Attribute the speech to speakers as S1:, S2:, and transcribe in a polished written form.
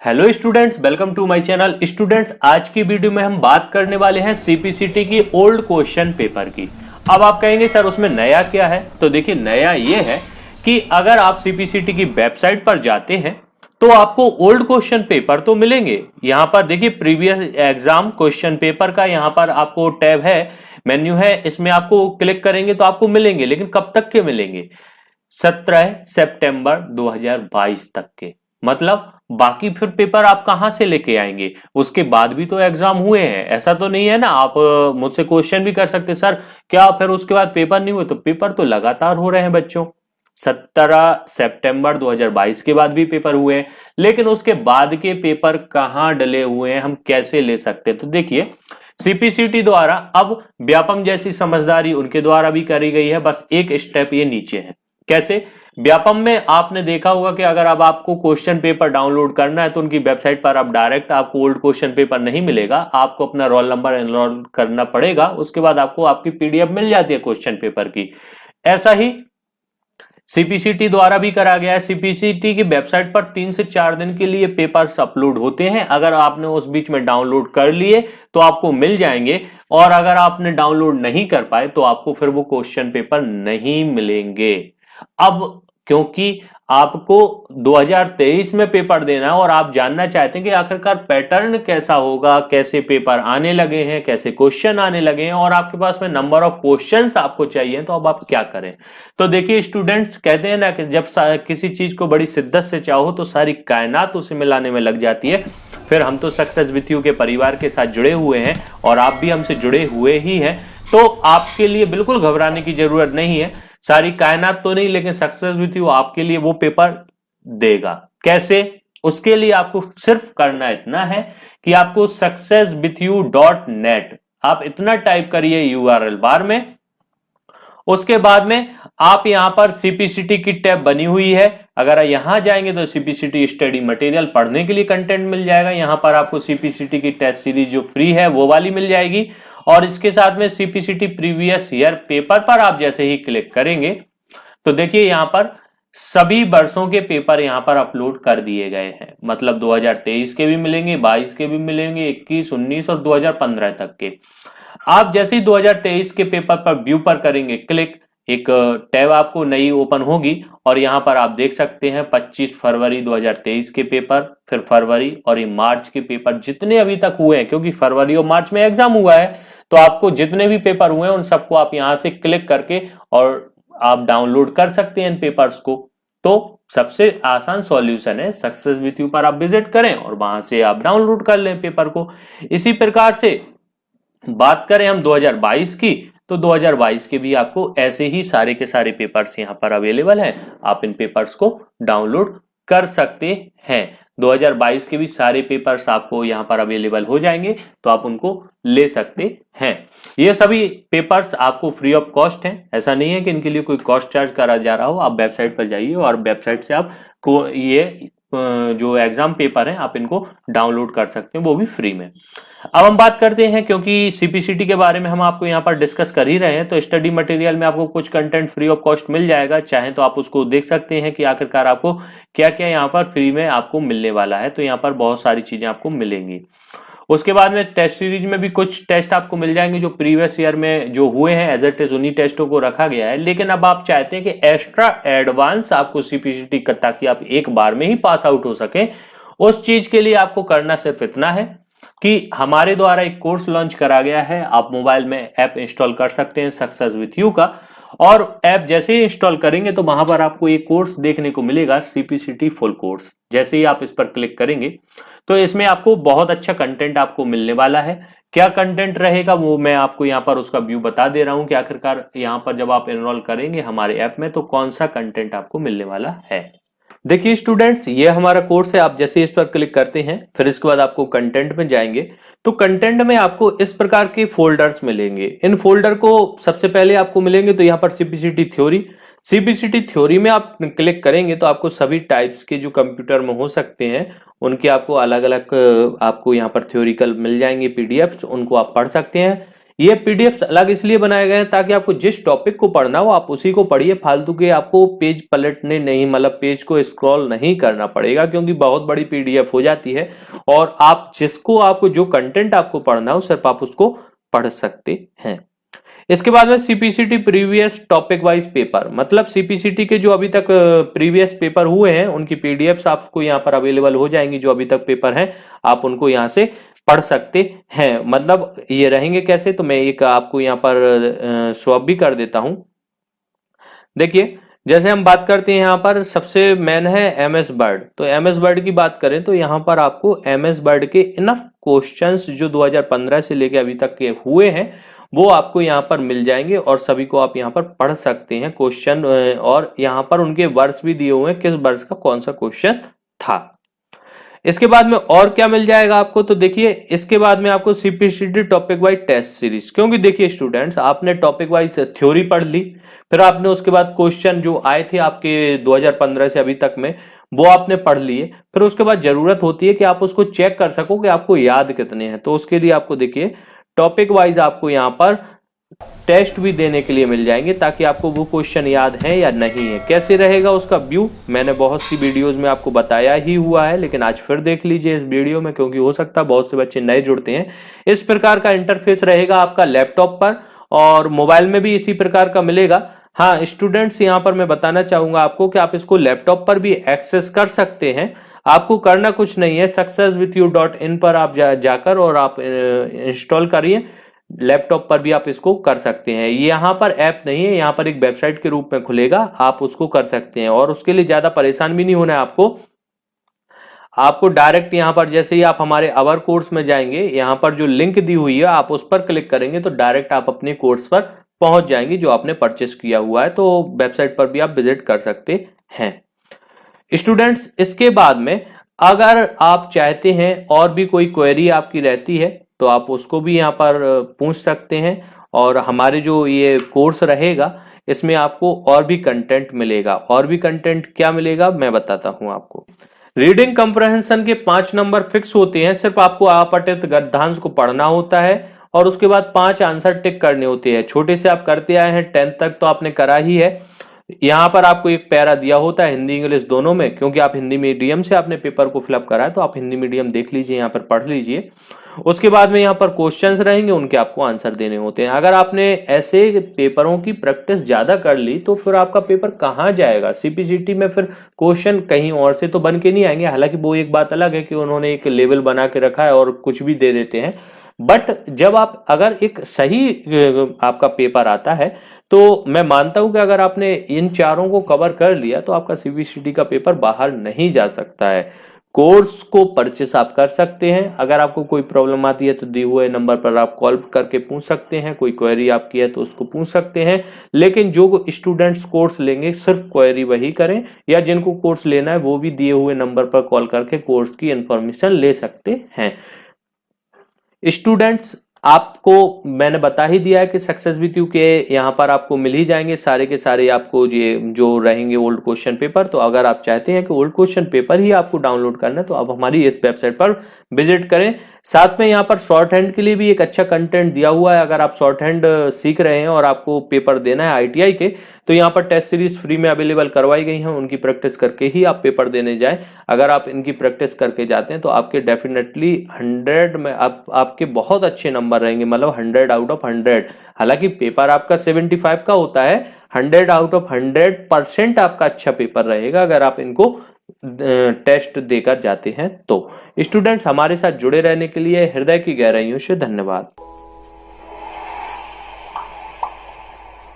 S1: Hello students, welcome to my channel. Students, आज की video में हम बात करने वाले हैं सीपीसीटी की ओल्ड क्वेश्चन पेपर की। अब आप कहेंगे सर उसमें नया क्या है? तो देखिए, नया ये है कि अगर आप सीपीसीटी की वेबसाइट पर जाते हैं तो आपको ओल्ड क्वेश्चन पेपर तो मिलेंगे। यहां पर देखिए, प्रीवियस एग्जाम क्वेश्चन पेपर का यहां पर आपको टैब है, मेन्यू है, इसमें आपको क्लिक करेंगे तो आपको मिलेंगे। लेकिन कब तक के मिलेंगे? 17 सितंबर 2022 तक के। मतलब बाकी फिर पेपर आप कहां से लेके आएंगे? उसके बाद भी तो एग्जाम हुए हैं, ऐसा तो नहीं है ना। आप मुझसे क्वेश्चन भी कर सकते सर, क्या फिर उसके बाद पेपर नहीं हुए? तो पेपर तो लगातार हो रहे हैं बच्चों। 17 सितंबर 2022 के बाद भी पेपर हुए हैं, लेकिन उसके बाद के पेपर कहां डले हुए हैं, हम कैसे ले सकते हैं? तो देखिए, सीपीसीटी द्वारा अब व्यापम जैसी समझदारी उनके द्वारा भी करी गई है, बस एक स्टेप ये नीचे है। कैसे? व्यापम में आपने देखा होगा कि अगर अब आपको क्वेश्चन पेपर डाउनलोड करना है तो उनकी वेबसाइट पर आप डायरेक्ट, आपको ओल्ड क्वेश्चन पेपर नहीं मिलेगा, आपको अपना रोल नंबर एनरोल करना पड़ेगा, उसके बाद आपको आपकी पीडीएफ मिल जाती है क्वेश्चन पेपर की। ऐसा ही सीपीसीटी द्वारा भी करा गया है। सीपीसीटी की वेबसाइट पर 3 से 4 दिन के लिए पेपर्स अपलोड होते हैं। अगर आपने उस बीच में डाउनलोड कर लिए तो आपको मिल जाएंगे, और अगर आपने डाउनलोड नहीं कर पाए तो आपको फिर वो क्वेश्चन पेपर नहीं मिलेंगे। अब क्योंकि आपको 2023 में पेपर देना है और आप जानना चाहते हैं कि आखिरकार पैटर्न कैसा होगा, कैसे पेपर आने लगे हैं, कैसे क्वेश्चन आने लगे हैं, और आपके पास में नंबर ऑफ क्वेश्चंस आपको चाहिए, तो अब आप क्या करें? तो देखिए स्टूडेंट्स, कहते हैं ना कि जब किसी चीज को बड़ी शिद्दत से चाहो तो सारी कायनात उसे मिलाने में लग जाती है। फिर हम तो सक्सेस विथ यू के परिवार के साथ जुड़े हुए हैं और आप भी हमसे जुड़े हुए ही हैं, तो आपके लिए बिल्कुल घबराने की जरूरत नहीं है। सारी कायनात तो नहीं, लेकिन सक्सेस विथ यू आपके लिए वो पेपर देगा। कैसे? उसके लिए आपको सिर्फ करना इतना है कि आपको successwithyou.net आप इतना टाइप करिए यूआरएल बार में। उसके बाद में आप यहां पर सीपीसीटी की टैब बनी हुई है, अगर यहां जाएंगे तो सीपीसीटी स्टडी मटेरियल पढ़ने के लिए कंटेंट मिल जाएगा। यहां पर आपको सीपीसीटी की टेस्ट सीरीज जो फ्री है वो वाली मिल जाएगी, और इसके साथ में सीपीसीटी प्रीवियस ईयर पेपर पर आप जैसे ही क्लिक करेंगे तो देखिए यहां पर सभी वर्षों के पेपर यहां पर अपलोड कर दिए गए हैं। मतलब 2023 के भी मिलेंगे, 22 के भी मिलेंगे, 21, 19 और 2015 तक के। आप जैसे ही 2023 के पेपर पर व्यू पर करेंगे क्लिक, एक टैब आपको नई ओपन होगी, और यहां पर आप देख सकते हैं 25 फरवरी 2023 के पेपर, फिर फरवरी और ये मार्च के पेपर जितने अभी तक हुए हैं, क्योंकि फरवरी और मार्च में एग्जाम हुआ है, तो आपको जितने भी पेपर हुए हैं उन सबको आप यहां से क्लिक करके और आप डाउनलोड कर सकते हैं इन पेपर्स को। तो सबसे आसान सॉल्यूशन है सक्सेस विथ यू पर आप विजिट करें और वहां से आप डाउनलोड कर लें पेपर को। इसी प्रकार से बात करें हम 2022 की, तो 2022 के भी आपको ऐसे ही सारे के सारे पेपर्स यहां पर अवेलेबल हैं, आप इन पेपर्स को डाउनलोड कर सकते हैं। 2022 के भी सारे पेपर्स आपको यहां पर अवेलेबल हो जाएंगे, तो आप उनको ले सकते हैं। ये सभी पेपर्स आपको फ्री ऑफ कॉस्ट हैं, ऐसा नहीं है कि इनके लिए कोई कॉस्ट चार्ज करा जा रहा हो। आप वेबसाइट पर जाइए और वेबसाइट से आप को ये जो एग्जाम पेपर हैं आप इनको डाउनलोड कर सकते हैं, वो भी फ्री में। अब हम बात करते हैं, क्योंकि सीपीसीटी के बारे में हम आपको यहाँ पर डिस्कस कर ही रहे हैं, तो स्टडी मटेरियल में आपको कुछ कंटेंट फ्री ऑफ कॉस्ट मिल जाएगा। चाहे तो आप उसको देख सकते हैं कि आखिरकार आपको क्या क्या यहाँ पर फ्री में आपको मिलने वाला है। तो यहाँ पर बहुत सारी चीजें आपको मिलेंगी। उसके बाद में टेस्ट सीरीज में भी कुछ टेस्ट आपको मिल जाएंगे जो प्रीवियस ईयर में जो हुए हैं, एज इट इज उन्हीं टेस्टों को रखा गया है। लेकिन अब आप चाहते हैं कि एक्स्ट्रा एडवांस आपको सीपीसीटी का, ताकि आप एक बार में ही पास आउट हो सके, उस चीज के लिए आपको करना सिर्फ इतना है कि हमारे द्वारा एक कोर्स लॉन्च करा गया है। आप मोबाइल में ऐप इंस्टॉल कर सकते हैं सक्सेस विथ यू का, और ऐप जैसे ही इंस्टॉल करेंगे तो वहां पर आपको एक कोर्स देखने को मिलेगा, सीपीसीटी फुल कोर्स। जैसे ही आप इस पर क्लिक करेंगे तो इसमें आपको बहुत अच्छा कंटेंट आपको मिलने वाला है। क्या कंटेंट रहेगा वो मैं आपको यहाँ पर उसका व्यू बता दे रहा हूं कि आखिरकार यहाँ पर जब आप एनरोल करेंगे हमारे ऐप में तो कौन सा कंटेंट आपको मिलने वाला है। देखिए स्टूडेंट्स, ये हमारा कोर्स है। आप जैसे इस पर क्लिक करते हैं, फिर इसके बाद आपको कंटेंट में जाएंगे, तो कंटेंट में आपको इस प्रकार के फोल्डर्स मिलेंगे। इन फोल्डर को सबसे पहले आपको मिलेंगे तो यहाँ पर सीपीसीटी थ्योरी। सीपीसीटी थ्योरी में आप क्लिक करेंगे तो आपको सभी टाइप्स के जो कंप्यूटर में हो सकते हैं उनके आपको अलग अलग आपको यहाँ पर थ्योरिकल मिल जाएंगे पीडीएफ्स, उनको आप पढ़ सकते हैं। ये पीडीएफ अलग इसलिए बनाए गए हैं ताकि आपको जिस टॉपिक को पढ़ना हो आप उसी को पढ़िए, फालतू के आपको पेज पलटने नहीं, मतलब पेज को स्क्रॉल नहीं करना पड़ेगा, क्योंकि बहुत बड़ी पीडीएफ हो जाती है और आप जिसको आपको जो कंटेंट आपको पढ़ना हो सिर्फ आप उसको पढ़ सकते हैं। इसके बाद में CPCT previous topic wise paper, मतलब सीपीसीटी के जो अभी तक प्रीवियस पेपर हुए हैं उनकी पीडीएफ्स आपको यहाँ पर अवेलेबल हो जाएंगी। जो अभी तक पेपर हैं आप उनको यहाँ से पढ़ सकते हैं। मतलब ये रहेंगे कैसे, तो मैं एक आपको यहाँ पर स्वैप भी कर देता हूं। देखिए जैसे हम बात करते हैं यहाँ पर सबसे मेन है एमएस वर्ड। तो एमएस वर्ड की बात करें तो यहाँ पर आपको एमएस वर्ड के इनफ क्वेश्चंस जो 2015 से लेके अभी तक के हुए हैं वो आपको यहाँ पर मिल जाएंगे और सभी को आप यहाँ पर पढ़ सकते हैं क्वेश्चन, और यहाँ पर उनके वर्ष भी दिए हुए हैं किस वर्ष का कौन सा क्वेश्चन था। इसके बाद में और क्या मिल जाएगा आपको, तो देखिए इसके बाद में आपको CPCT topic wise test series, क्योंकि देखिए स्टूडेंट्स आपने टॉपिक वाइज थ्योरी पढ़ ली, फिर आपने उसके बाद क्वेश्चन जो आए थे आपके 2015 से अभी तक में वो आपने पढ़ लिए, फिर उसके बाद जरूरत होती है कि आप उसको चेक कर सको कि आपको याद कितने हैं। तो उसके लिए आपको देखिए टॉपिक वाइज आपको यहाँ पर टेस्ट भी देने के लिए मिल जाएंगे ताकि आपको वो क्वेश्चन याद है या नहीं है। कैसे रहेगा उसका व्यू मैंने बहुत सी वीडियोस में आपको बताया ही हुआ है, लेकिन आज फिर देख लीजिए इस वीडियो में, क्योंकि हो सकता है बहुत से बच्चे नए जुड़ते हैं। इस प्रकार का इंटरफेस रहेगा आपका लैपटॉप पर और मोबाइल में भी इसी प्रकार का मिलेगा। हाँ स्टूडेंट्स यहाँ पर मैं बताना चाहूंगा आपको कि आप इसको लैपटॉप पर भी एक्सेस कर सकते हैं। आपको करना कुछ नहीं है, successwithyou.in पर आप जाकर और आप इंस्टॉल करिए, लैपटॉप पर भी आप इसको कर सकते हैं। यहाँ पर ऐप नहीं है, यहाँ पर एक वेबसाइट के रूप में खुलेगा, आप उसको कर सकते हैं और उसके लिए ज्यादा परेशान भी नहीं होना है आपको डायरेक्ट यहाँ पर जैसे ही आप हमारे अवर कोर्स में जाएंगे, यहाँ पर जो लिंक दी हुई है आप उस पर क्लिक करेंगे तो डायरेक्ट आप अपने कोर्स पर पहुंच जाएंगे जो आपने परचेस किया हुआ है। तो वेबसाइट पर भी आप विजिट कर सकते हैं स्टूडेंट्स। इसके बाद में अगर आप चाहते हैं और भी कोई क्वेरी आपकी रहती है तो आप उसको भी यहाँ पर पूछ सकते हैं और हमारे जो ये कोर्स रहेगा इसमें आपको और भी कंटेंट मिलेगा। और भी कंटेंट क्या मिलेगा मैं बताता हूं आपको। रीडिंग कंप्रहेंशन के 5 नंबर फिक्स होते हैं, सिर्फ आपको अपठित गद्यांश को पढ़ना होता है और उसके बाद 5 आंसर टिक करने होते हैं। छोटे से आप करते आए हैं 10th तक तो आपने करा ही है। यहाँ पर आपको एक पैरा दिया होता है हिंदी इंग्लिश दोनों में, क्योंकि आप हिंदी मीडियम से आपने पेपर को फिलअप करा है तो आप हिंदी मीडियम देख लीजिए, यहाँ पर पढ़ लीजिए। उसके बाद में यहाँ पर क्वेश्चंस रहेंगे, उनके आपको आंसर देने होते हैं। अगर आपने ऐसे पेपरों की प्रैक्टिस ज्यादा कर ली तो फिर आपका पेपर कहाँ जाएगा, सीपीसीटी में फिर क्वेश्चन कहीं और से तो बन के नहीं आएंगे। हालांकि वो एक बात अलग है कि उन्होंने एक लेवल बना के रखा है और कुछ भी दे देते हैं, बट जब आप अगर एक सही आपका पेपर आता है तो मैं मानता हूं कि अगर आपने इन चारों को कवर कर लिया तो आपका सीपीसीटी का पेपर बाहर नहीं जा सकता है। कोर्स को परचेस आप कर सकते हैं। अगर आपको कोई प्रॉब्लम आती है तो दिए हुए नंबर पर आप कॉल करके पूछ सकते हैं, कोई क्वेरी आपकी है तो उसको पूछ सकते हैं। लेकिन जो स्टूडेंट्स कोर्स लेंगे सिर्फ क्वेरी वही करें, या जिनको कोर्स लेना है वो भी दिए हुए नंबर पर कॉल करके कोर्स की इंफॉर्मेशन ले सकते हैं। स्टूडेंट्स आपको मैंने बता ही दिया है कि सक्सेस विथ यू के यहाँ पर आपको मिल ही जाएंगे सारे के सारे आपको ये जो रहेंगे ओल्ड क्वेश्चन पेपर। तो अगर आप चाहते हैं कि ओल्ड क्वेश्चन पेपर ही आपको डाउनलोड करना है तो आप हमारी इस वेबसाइट पर विजिट करें। साथ में यहाँ पर शॉर्ट हैंड के लिए भी एक अच्छा कंटेंट दिया हुआ है। अगर आप शॉर्ट हैंड सीख रहे हैं और आपको पेपर देना है आईटीआई के तो यहाँ पर टेस्ट सीरीज फ्री में अवेलेबल करवाई गई हैं, उनकी प्रैक्टिस करके ही आप पेपर देने जाएं। अगर आप इनकी प्रैक्टिस करके जाते हैं तो आपके डेफिनेटली 100 में आपके बहुत अच्छे नंबर रहेंगे, मतलब 100 आउट ऑफ 100। हालांकि पेपर आपका 75 का होता है, 100 आउट ऑफ 100% आपका अच्छा पेपर रहेगा अगर आप इनको टेस्ट देकर जाते हैं। तो स्टूडेंट्स हमारे साथ जुड़े रहने के लिए हृदय की गहराइयों से धन्यवाद।